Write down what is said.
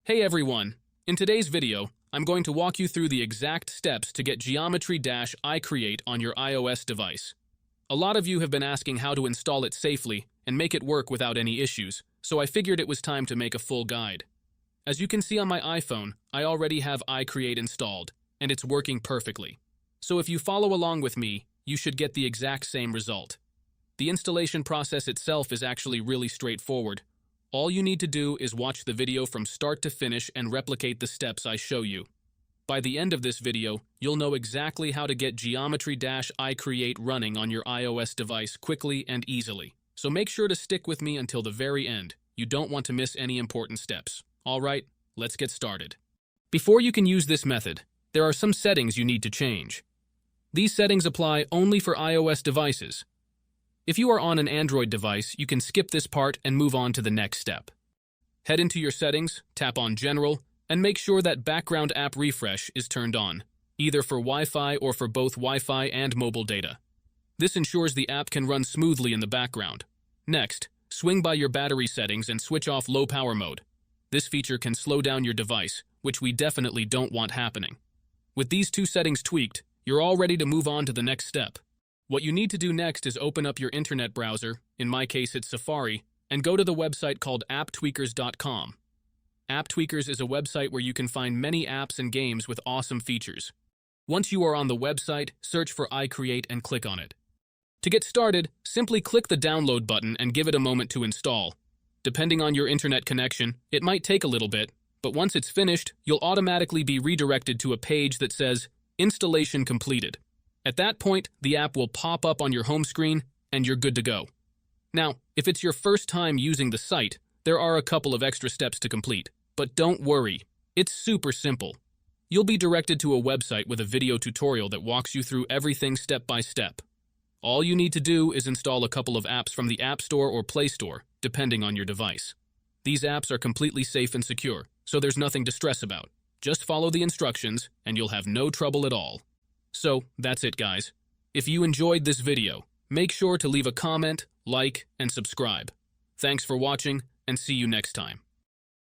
Hey everyone! In today's video, I'm going to walk you through the exact steps to get Geometry-iCreate on your iOS device. A lot of you have been asking how to install it safely and make it work without any issues, so I figured it was time to make a full guide. As you can see on my iPhone, I already have iCreate installed, and it's working perfectly. So if you follow along with me, you should get the exact same result. The installation process itself is actually really straightforward. All you need to do is watch the video from start to finish and replicate the steps I show you. By the end of this video, you'll know exactly how to get Geometry-iCreate running on your iOS device quickly and easily. So make sure to stick with me until the very end. You don't want to miss any important steps. Alright, let's get started. Before you can use this method, there are some settings you need to change. These settings apply only for iOS devices. If you are on an Android device, you can skip this part and move on to the next step. Head into your settings, tap on General, and make sure that Background App Refresh is turned on, either for Wi-Fi or for both Wi-Fi and mobile data. This ensures the app can run smoothly in the background. Next, swing by your battery settings and switch off low power mode. This feature can slow down your device, which we definitely don't want happening. With these two settings tweaked, you're all ready to move on to the next step. What you need to do next is open up your internet browser, in my case it's Safari, and go to the website called apptweakers.com. AppTweakers is a website where you can find many apps and games with awesome features. Once you are on the website, search for iCreate and click on it. To get started, simply click the download button and give it a moment to install. Depending on your internet connection, it might take a little bit, but once it's finished, you'll automatically be redirected to a page that says, Installation completed. At that point, the app will pop up on your home screen, and you're good to go. Now, if it's your first time using the site, there are a couple of extra steps to complete. But don't worry, it's super simple. You'll be directed to a website with a video tutorial that walks you through everything step by step. All you need to do is install a couple of apps from the App Store or Play Store, depending on your device. These apps are completely safe and secure, so there's nothing to stress about. Just follow the instructions, and you'll have no trouble at all. So, that's it guys. If you enjoyed this video, make sure to leave a comment, like, and subscribe. Thanks for watching, and see you next time.